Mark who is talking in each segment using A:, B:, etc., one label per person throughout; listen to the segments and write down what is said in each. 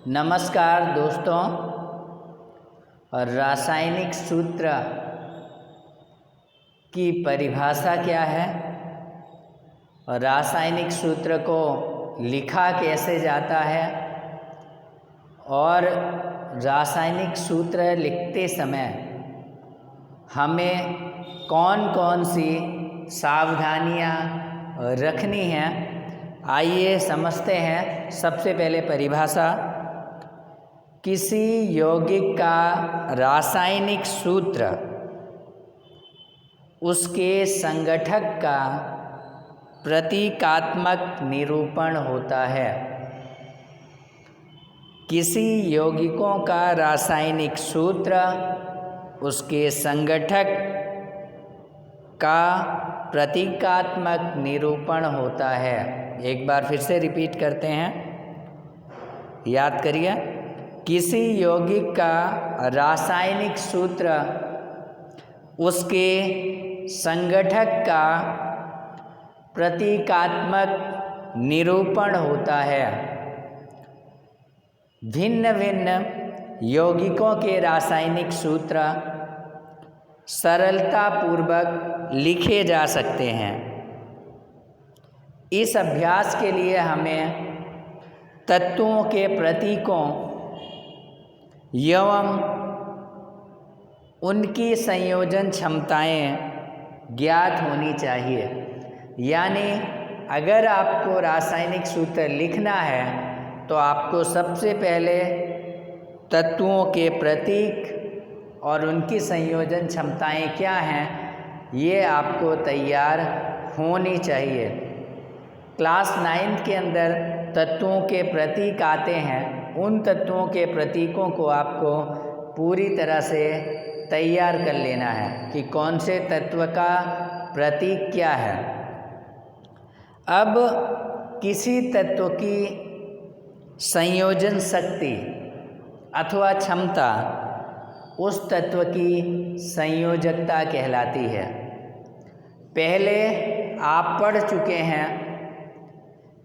A: नमस्कार दोस्तों। और रासायनिक सूत्र की परिभाषा क्या है और रासायनिक सूत्र को लिखा कैसे जाता है और रासायनिक सूत्र लिखते समय हमें कौन कौन सी सावधानियां रखनी हैं, आइए समझते हैं। सबसे पहले परिभाषा। किसी यौगिक का रासायनिक सूत्र उसके संगठक का प्रतीकात्मक निरूपण होता है। किसी यौगिकों का रासायनिक सूत्र उसके संगठक का प्रतीकात्मक निरूपण होता है। एक बार फिर से रिपीट करते हैं, याद करिए। किसी यौगिक का रासायनिक सूत्र उसके संगठक का प्रतीकात्मक निरूपण होता है। भिन्न भिन्न यौगिकों के रासायनिक सूत्र सरलतापूर्वक लिखे जा सकते हैं। इस अभ्यास के लिए हमें तत्वों के प्रतीकों एवं उनकी संयोजन क्षमताएं ज्ञात होनी चाहिए। यानी अगर आपको रासायनिक सूत्र लिखना है तो आपको सबसे पहले तत्वों के प्रतीक और उनकी संयोजन क्षमताएं क्या हैं, ये आपको तैयार होनी चाहिए। क्लास 9 के अंदर तत्वों के प्रतीक आते हैं। उन तत्वों के प्रतीकों को आपको पूरी तरह से तैयार कर लेना है कि कौन से तत्व का प्रतीक क्या है। अब किसी तत्व की संयोजन शक्ति अथवा क्षमता उस तत्व की संयोजकता कहलाती है। पहले आप पढ़ चुके हैं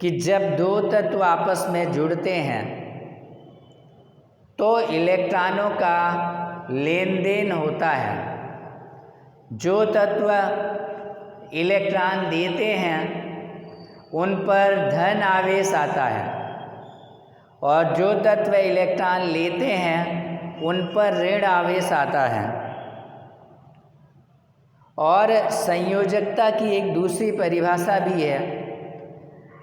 A: कि जब दो तत्व आपस में जुड़ते हैं तो इलेक्ट्रॉनों का लेन देन होता है। जो तत्व इलेक्ट्रॉन देते हैं उन पर धन आवेश आता है और जो तत्व इलेक्ट्रॉन लेते हैं उन पर ऋण आवेश आता है। और संयोजकता की एक दूसरी परिभाषा भी है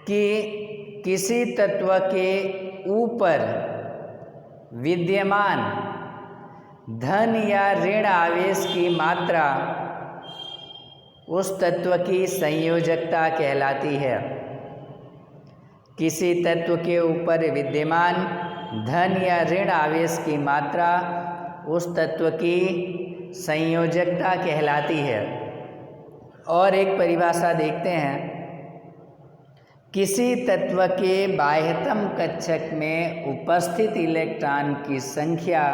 A: कि किसी तत्व के ऊपर विद्यमान धन या ऋण आवेश की मात्रा उस तत्व की संयोजकता कहलाती है। किसी तत्व के ऊपर विद्यमान धन या ऋण आवेश की मात्रा उस तत्व की संयोजकता कहलाती है। और एक परिभाषा देखते हैं। किसी तत्व के बाह्यतम कक्षक में उपस्थित इलेक्ट्रॉन की संख्या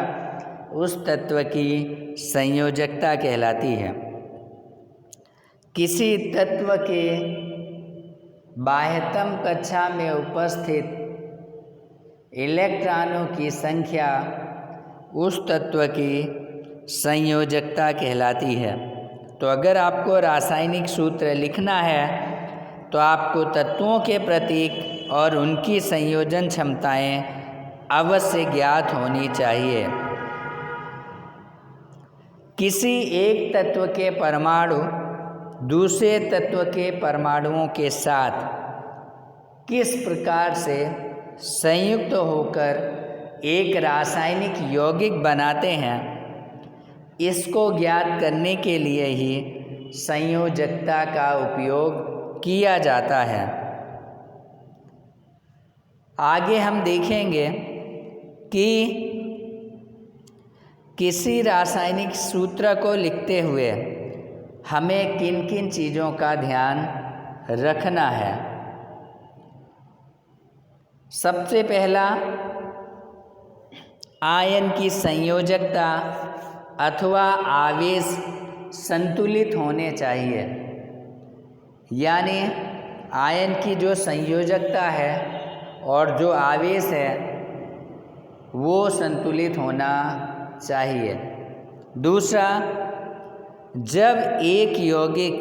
A: उस तत्व की संयोजकता कहलाती है। किसी तत्व के बाह्यतम कक्षा में उपस्थित इलेक्ट्रॉनों की संख्या उस तत्व की संयोजकता कहलाती है। तो अगर आपको रासायनिक सूत्र लिखना है तो आपको तत्वों के प्रतीक और उनकी संयोजन क्षमताएं अवश्य ज्ञात होनी चाहिए। किसी एक तत्व के परमाणु दूसरे तत्व के परमाणुओं के साथ किस प्रकार से संयुक्त होकर एक रासायनिक यौगिक बनाते हैं, इसको ज्ञात करने के लिए ही संयोजकता का उपयोग किया जाता है। आगे हम देखेंगे कि किसी रासायनिक सूत्र को लिखते हुए हमें किन किन चीज़ों का ध्यान रखना है। सबसे पहला, आयन की संयोजकता अथवा आवेश संतुलित होने चाहिए। यानी आयन की जो संयोजकता है और जो आवेश है वो संतुलित होना चाहिए। दूसरा, जब एक यौगिक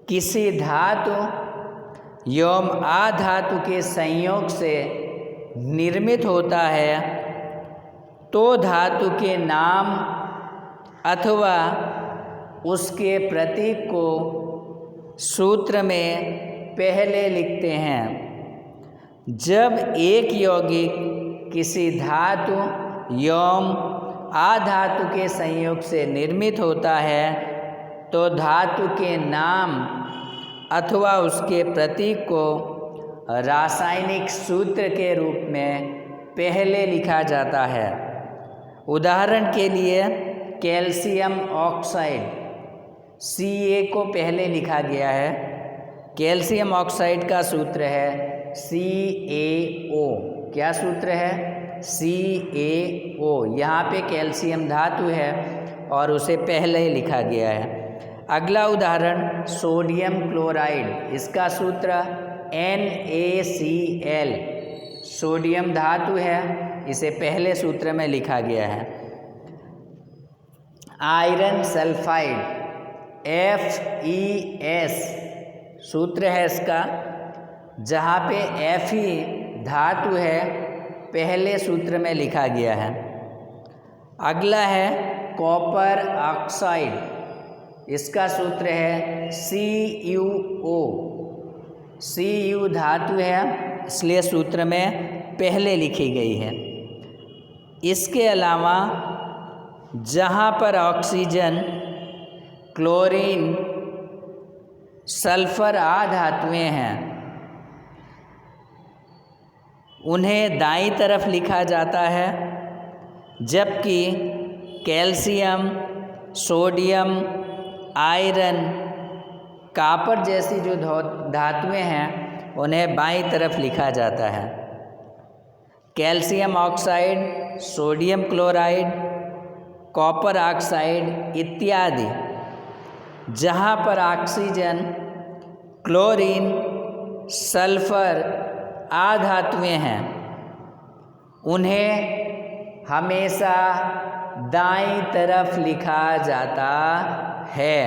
A: किसी धातु एवं आधातु के संयोग से निर्मित होता है तो धातु के नाम अथवा उसके प्रतीक को सूत्र में पहले लिखते हैं। जब एक यौगिक किसी धातु एवं आधातु के संयोग से निर्मित होता है तो धातु के नाम अथवा उसके प्रतीक को रासायनिक सूत्र के रूप में पहले लिखा जाता है। उदाहरण के लिए कैल्शियम ऑक्साइड Ca को पहले लिखा गया है। कैल्शियम ऑक्साइड का सूत्र है CaO। क्या सूत्र है? CaO। यहाँ पे कैल्शियम धातु है और उसे पहले ही लिखा गया है। अगला उदाहरण सोडियम क्लोराइड, इसका सूत्र NaCl। सोडियम धातु है, इसे पहले सूत्र में लिखा गया है। आयरन सल्फाइड FeS सूत्र है इसका, जहाँ पे Fe धातु है, पहले सूत्र में लिखा गया है। अगला है कॉपर ऑक्साइड, इसका सूत्र है CuO। Cu धातु है, इसलिए सूत्र में पहले लिखी गई है। इसके अलावा जहाँ पर ऑक्सीजन, क्लोरीन, सल्फर आधातुएं हैं, उन्हें दाईं तरफ लिखा जाता है, जबकि कैल्शियम, सोडियम, आयरन, कॉपर जैसी जो धातुएं हैं उन्हें बाईं तरफ लिखा जाता है। Calcium oxide, sodium chloride, copper oxide इत्यादि जहाँ पर ऑक्सीजन, क्लोरीन, सल्फर आधातुएं हैं, उन्हें हमेशा दाईं तरफ लिखा जाता है,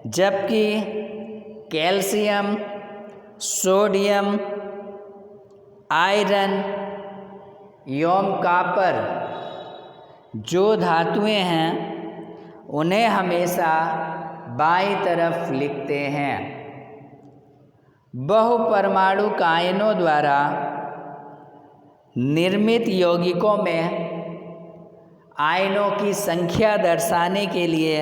A: जबकि कैल्शियम, सोडियम, आयरन एवं कॉपर जो धातुएं हैं उन्हें हमेशा बाईं तरफ लिखते हैं। बहुपरमाणु आयनों द्वारा निर्मित यौगिकों में आयनों की संख्या दर्शाने के लिए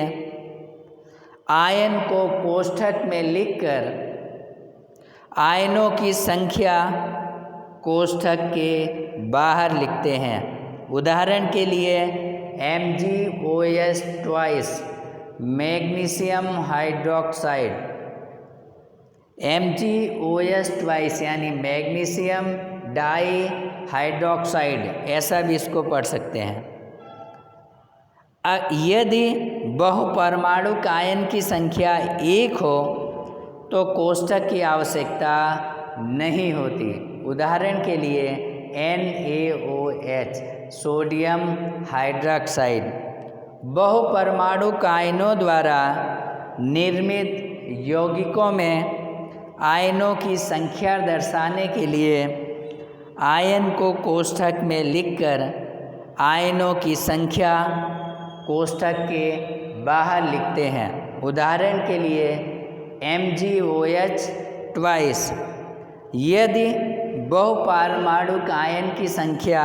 A: आयन को कोष्ठक में लिखकर आयनों की संख्या कोष्ठक के बाहर लिखते हैं। उदाहरण के लिए MgOH2 मैग्नीशियम हाइड्रोक्साइड, MgOH2 यानी मैग्नीशियम डाई हाइड्रोक्साइड, ऐसा भी इसको पढ़ सकते हैं। यदि बहुपरमाणुक आयन की संख्या 1 हो तो कोष्ठक की आवश्यकता नहीं होती। उदाहरण के लिए NaOH सोडियम हाइड्रोक्साइड। बहुपरमाणुक आयनों द्वारा निर्मित यौगिकों में आयनों की संख्या दर्शाने के लिए आयन को कोष्ठक में लिखकर आयनों की संख्या कोष्ठक के बाहर लिखते हैं। उदाहरण के लिए MgOH2 यदि बहुपरमाणुक आयन की संख्या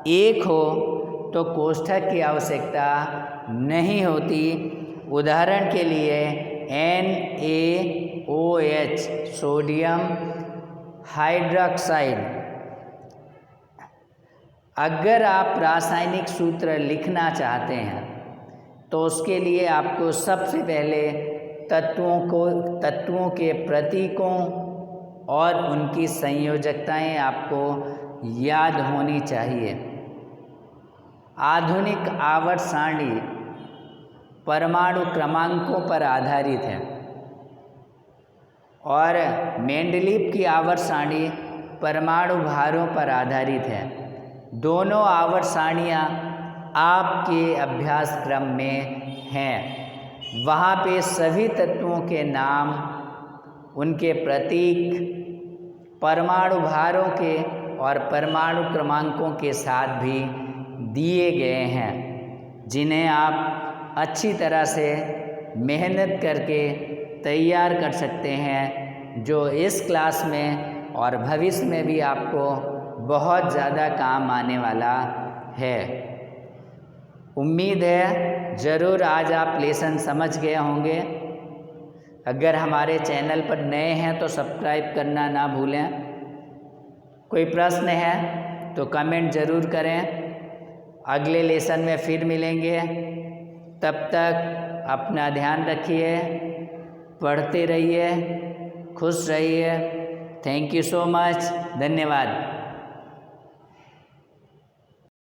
A: 1 हो तो कोष्ठक की आवश्यकता नहीं होती। उदाहरण के लिए NaOH सोडियम हाइड्रोक्साइड। अगर आप रासायनिक सूत्र लिखना चाहते हैं तो उसके लिए आपको सबसे पहले तत्वों के प्रतीकों और उनकी संयोजकताएं आपको याद होनी चाहिए। आधुनिक आवर्त सारणी परमाणु क्रमांकों पर आधारित है और मेंडलीव की आवर्त सारणी परमाणु भारों पर आधारित है। दोनों आवर्त सारणियाँ आपके अभ्यासक्रम में हैं। वहाँ पे सभी तत्वों के नाम, उनके प्रतीक, परमाणु भारों के और परमाणु क्रमांकों के साथ भी दिए गए हैं, जिन्हें आप अच्छी तरह से मेहनत करके तैयार कर सकते हैं, जो इस क्लास में और भविष्य में भी आपको बहुत ज़्यादा काम आने वाला है। उम्मीद है ज़रूर आज आप लेसन समझ गए होंगे। अगर हमारे चैनल पर नए हैं तो सब्सक्राइब करना ना भूलें। कोई प्रश्न है तो कमेंट ज़रूर करें। अगले लेसन में फिर मिलेंगे। तब तक अपना ध्यान रखिए, पढ़ते रहिए, खुश रहिए। Thank you so much. धन्यवाद।